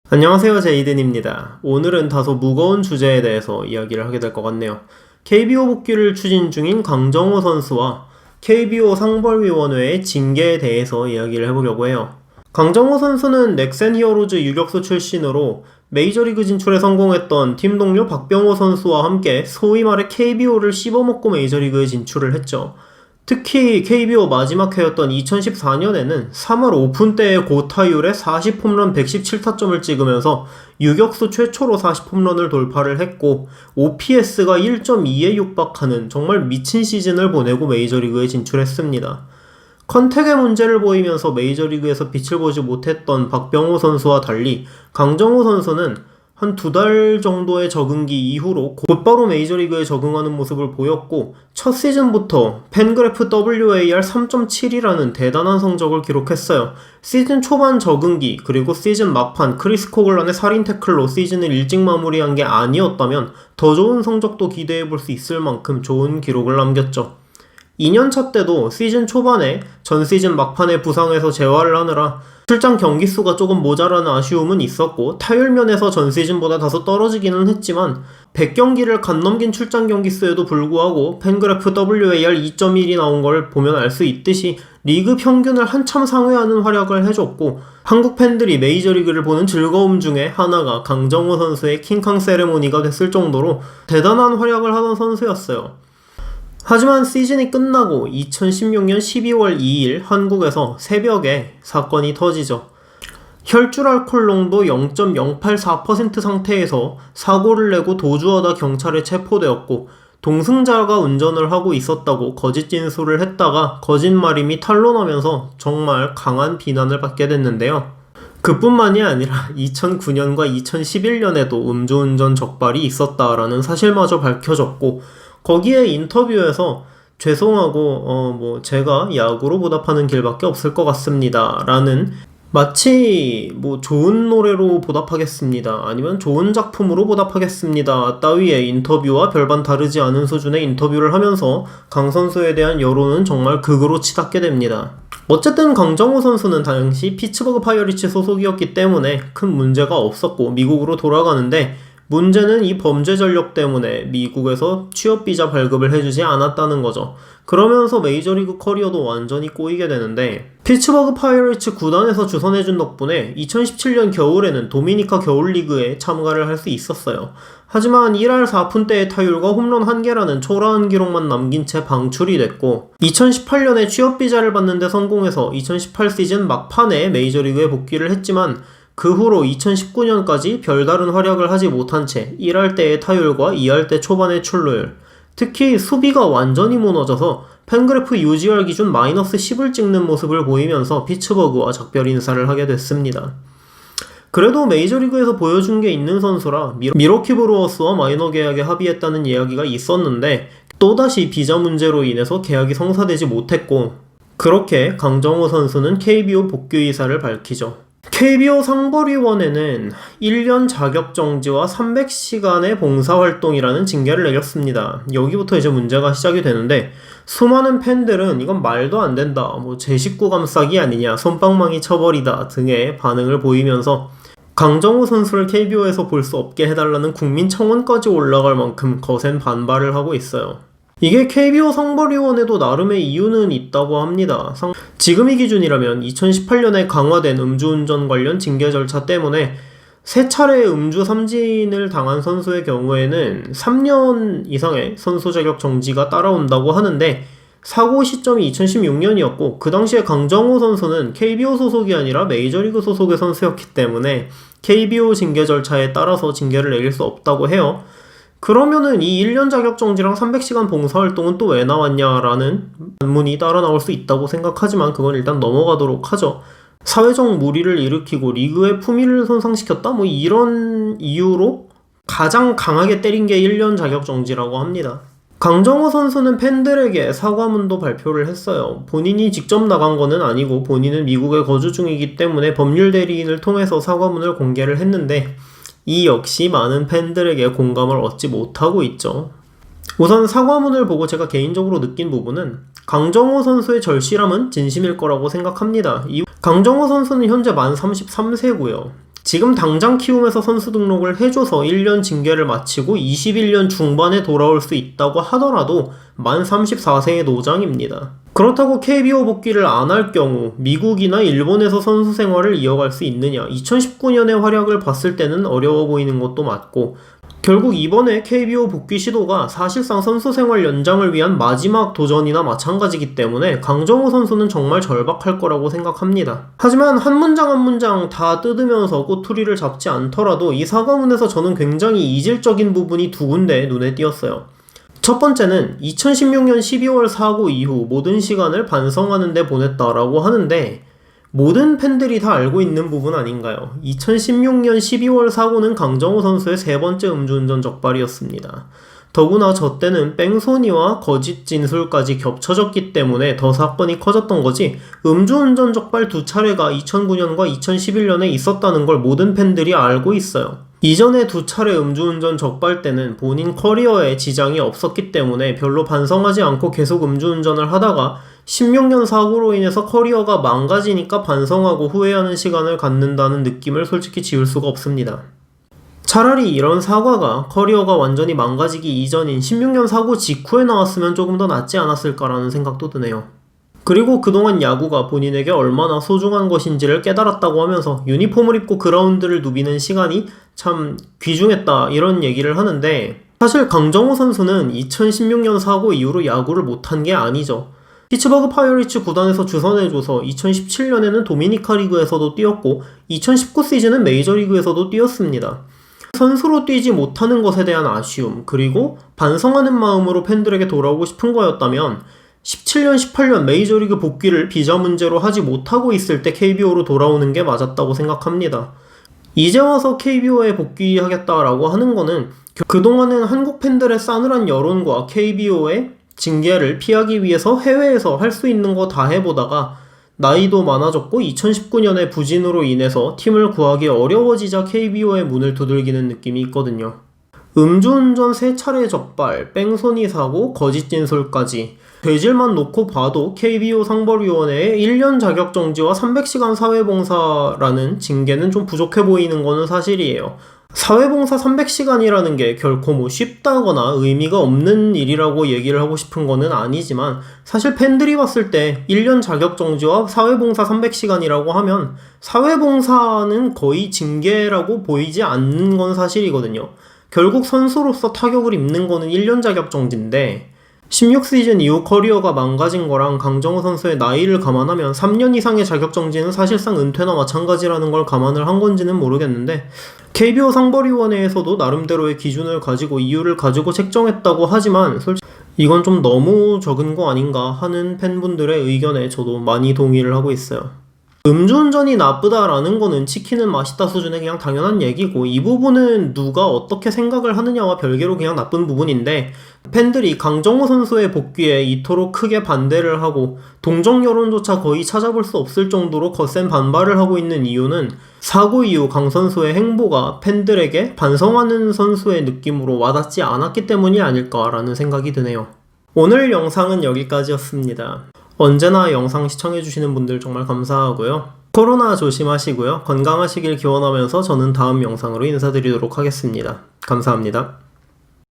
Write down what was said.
안녕하세요, 제이든입니다. 오늘은 다소 무거운 주제에 대해서 이야기를 하게 될 것 같네요. KBO 복귀를 추진 중인 강정호 선수와 KBO 상벌위원회의 징계에 대해서 이야기를 해보려고 해요. 강정호 선수는 넥센 히어로즈 유격수 출신으로 메이저리그 진출에 성공했던 팀 동료 박병호 선수와 함께 소위 말해 KBO를 씹어먹고 메이저리그에 진출을 했죠. 특히 KBO 마지막 해였던 2014년에는 3월 오픈 때의 고타율에 40홈런 117타점을 찍으면서 유격수 최초로 40홈런을 돌파를 했고 OPS가 1.2에 육박하는 정말 미친 시즌을 보내고 메이저리그에 진출했습니다. 컨택의 문제를 보이면서 메이저리그에서 빛을 보지 못했던 박병호 선수와 달리 강정호 선수는 한 2달 정도의 적응기 이후로 곧바로 메이저리그에 적응하는 모습을 보였고 첫 시즌부터 팬그래프 WAR 3.7이라는 대단한 성적을 기록했어요. 시즌 초반 적응기 그리고 시즌 막판 크리스 코글란의 살인 태클로 시즌을 일찍 마무리한 게 아니었다면 더 좋은 성적도 기대해볼 수 있을 만큼 좋은 기록을 남겼죠. 2년차 때도 시즌 초반에 전 시즌 막판에 부상에서 재활을 하느라 출장 경기수가 조금 모자라는 아쉬움은 있었고 타율면에서 전 시즌보다 다소 떨어지기는 했지만 100경기를 간 넘긴 출장 경기수에도 불구하고 팬그래프 WAR 2.1이 나온 걸 보면 알 수 있듯이 리그 평균을 한참 상회하는 활약을 해줬고 한국 팬들이 메이저리그를 보는 즐거움 중에 하나가 강정호 선수의 킹캉 세레모니가 됐을 정도로 대단한 활약을 하던 선수였어요. 하지만 시즌이 끝나고 2016년 12월 2일 한국에서 새벽에 사건이 터지죠. 혈중 알코올 농도 0.084% 상태에서 사고를 내고 도주하다 경찰에 체포되었고 동승자가 운전을 하고 있었다고 거짓 진술을 했다가 거짓말임이 탄로나면서 정말 강한 비난을 받게 됐는데요. 그뿐만이 아니라 2009년과 2011년에도 음주운전 적발이 있었다라는 사실마저 밝혀졌고 거기에 인터뷰에서 죄송하고 제가 야구로 보답하는 길밖에 없을 것 같습니다 라는 마치 좋은 노래로 보답하겠습니다 아니면 좋은 작품으로 보답하겠습니다 따위의 인터뷰와 별반 다르지 않은 수준의 인터뷰를 하면서 강 선수에 대한 여론은 정말 극으로 치닫게 됩니다. 어쨌든 강정호 선수는 당시 피츠버그 파이어리츠 소속이었기 때문에 큰 문제가 없었고 미국으로 돌아가는데 문제는 이 범죄 전력 때문에 미국에서 취업비자 발급을 해주지 않았다는 거죠. 그러면서 메이저리그 커리어도 완전히 꼬이게 되는데 피츠버그 파이어리츠 구단에서 주선해준 덕분에 2017년 겨울에는 도미니카 겨울리그에 참가를 할 수 있었어요. 하지만 1할 4푼대의 타율과 홈런 1개라는 초라한 기록만 남긴 채 방출이 됐고 2018년에 취업비자를 받는데 성공해서 2018 시즌 막판에 메이저리그에 복귀를 했지만 그 후로 2019년까지 별다른 활약을 하지 못한 채 1할 때의 타율과 2할 때 초반의 출루율, 특히 수비가 완전히 무너져서 팬그래프 UGR 기준 마이너스 10을 찍는 모습을 보이면서 피츠버그와 작별 인사를 하게 됐습니다. 그래도 메이저리그에서 보여준 게 있는 선수라 미러키 브루어스와 마이너 계약에 합의했다는 이야기가 있었는데 또다시 비자 문제로 인해서 계약이 성사되지 못했고 그렇게 강정호 선수는 KBO 복귀 의사를 밝히죠. KBO 상벌위원회는 1년 자격정지와 300시간의 봉사활동이라는 징계를 내렸습니다. 여기부터 이제 문제가 시작이 되는데 수많은 팬들은 이건 말도 안 된다, 제 식구 감싸기 아니냐, 솜방망이 처벌이다 등의 반응을 보이면서 강정호 선수를 KBO에서 볼 수 없게 해달라는 국민청원까지 올라갈 만큼 거센 반발을 하고 있어요. 이게 KBO 상벌위원회도 나름의 이유는 있다고 합니다. 지금의 기준이라면 2018년에 강화된 음주운전 관련 징계 절차 때문에 3차례 음주 삼진을 당한 선수의 경우에는 3년 이상의 선수 자격 정지가 따라온다고 하는데 사고 시점이 2016년이었고 그 당시에 강정호 선수는 KBO 소속이 아니라 메이저리그 소속의 선수였기 때문에 KBO 징계 절차에 따라서 징계를 내릴 수 없다고 해요. 그러면은 이 1년 자격정지랑 300시간 봉사활동은 또 왜 나왔냐라는 반문이 따라 나올 수 있다고 생각하지만 그건 일단 넘어가도록 하죠. 사회적 물의를 일으키고 리그의 품위를 손상시켰다? 이런 이유로 가장 강하게 때린 게 1년 자격정지라고 합니다. 강정호 선수는 팬들에게 사과문도 발표를 했어요. 본인이 직접 나간 거는 아니고 본인은 미국에 거주 중이기 때문에 법률 대리인을 통해서 사과문을 공개를 했는데 이 역시 많은 팬들에게 공감을 얻지 못하고 있죠. 우선 사과문을 보고 제가 개인적으로 느낀 부분은 강정호 선수의 절실함은 진심일 거라고 생각합니다. 강정호 선수는 현재 만 33세고요. 지금 당장 키움에서 선수 등록을 해줘서 1년 징계를 마치고 21년 중반에 돌아올 수 있다고 하더라도 만 34세의 노장입니다. 그렇다고 KBO 복귀를 안 할 경우 미국이나 일본에서 선수 생활을 이어갈 수 있느냐, 2019년의 활약을 봤을 때는 어려워 보이는 것도 맞고, 결국 이번에 KBO 복귀 시도가 사실상 선수 생활 연장을 위한 마지막 도전이나 마찬가지이기 때문에 강정호 선수는 정말 절박할 거라고 생각합니다. 하지만 한 문장 한 문장 다 뜯으면서 꼬투리를 잡지 않더라도 이 사과문에서 저는 굉장히 이질적인 부분이 두 군데 눈에 띄었어요. 첫 번째는 2016년 12월 사고 이후 모든 시간을 반성하는 데 보냈다라고 하는데, 모든 팬들이 다 알고 있는 부분 아닌가요? 2016년 12월 사고는 강정호 선수의 세 번째 음주운전 적발이었습니다. 더구나 저 때는 뺑소니와 거짓 진술까지 겹쳐졌기 때문에 더 사건이 커졌던 거지, 음주운전 적발 두 차례가 2009년과 2011년에 있었다는 걸 모든 팬들이 알고 있어요. 이전에 두 차례 음주운전 적발 때는 본인 커리어에 지장이 없었기 때문에 별로 반성하지 않고 계속 음주운전을 하다가 16년 사고로 인해서 커리어가 망가지니까 반성하고 후회하는 시간을 갖는다는 느낌을 솔직히 지울 수가 없습니다. 차라리 이런 사과가 커리어가 완전히 망가지기 이전인 16년 사고 직후에 나왔으면 조금 더 낫지 않았을까라는 생각도 드네요. 그리고 그동안 야구가 본인에게 얼마나 소중한 것인지를 깨달았다고 하면서 유니폼을 입고 그라운드를 누비는 시간이 참 귀중했다, 이런 얘기를 하는데, 사실 강정호 선수는 2016년 사고 이후로 야구를 못한 게 아니죠. 피츠버그 파이어리츠 구단에서 주선해줘서 2017년에는 도미니카 리그에서도 뛰었고 2019 시즌은 메이저리그에서도 뛰었습니다. 선수로 뛰지 못하는 것에 대한 아쉬움, 그리고 반성하는 마음으로 팬들에게 돌아오고 싶은 거였다면 17년, 18년 메이저리그 복귀를 비자 문제로 하지 못하고 있을 때 KBO로 돌아오는 게 맞았다고 생각합니다. 이제 와서 KBO에 복귀하겠다라고 하는 거는 그동안은 한국 팬들의 싸늘한 여론과 KBO의 징계를 피하기 위해서 해외에서 할 수 있는 거 다 해보다가 나이도 많아졌고 2019년에 부진으로 인해서 팀을 구하기 어려워지자 KBO의 문을 두들기는 느낌이 있거든요. 음주운전 3차례 적발, 뺑소니 사고, 거짓 진술까지 죄질만 놓고 봐도 KBO 상벌위원회의 1년 자격정지와 300시간 사회봉사라는 징계는 좀 부족해 보이는 거는 사실이에요. 사회봉사 300시간이라는 게 결코 뭐 쉽다거나 의미가 없는 일이라고 얘기를 하고 싶은 거는 아니지만, 사실 팬들이 봤을 때 1년 자격정지와 사회봉사 300시간이라고 하면 사회봉사는 거의 징계라고 보이지 않는 건 사실이거든요. 결국 선수로서 타격을 입는 거는 1년 자격정지인데, 16시즌 이후 커리어가 망가진 거랑 강정호 선수의 나이를 감안하면 3년 이상의 자격정지는 사실상 은퇴나 마찬가지라는 걸 감안을 한 건지는 모르겠는데, KBO 상벌위원회에서도 나름대로의 기준을 가지고 이유를 가지고 책정했다고 하지만 솔직히 이건 좀 너무 적은 거 아닌가 하는 팬분들의 의견에 저도 많이 동의를 하고 있어요. 음주운전이 나쁘다라는 거는 치킨은 맛있다 수준의 그냥 당연한 얘기고, 이 부분은 누가 어떻게 생각을 하느냐와 별개로 그냥 나쁜 부분인데, 팬들이 강정호 선수의 복귀에 이토록 크게 반대를 하고 동정 여론조차 거의 찾아볼 수 없을 정도로 거센 반발을 하고 있는 이유는 사고 이후 강 선수의 행보가 팬들에게 반성하는 선수의 느낌으로 와닿지 않았기 때문이 아닐까라는 생각이 드네요. 오늘 영상은 여기까지였습니다. 언제나 영상 시청해주시는 분들 정말 감사하고요. 코로나 조심하시고요. 건강하시길 기원하면서 저는 다음 영상으로 인사드리도록 하겠습니다. 감사합니다.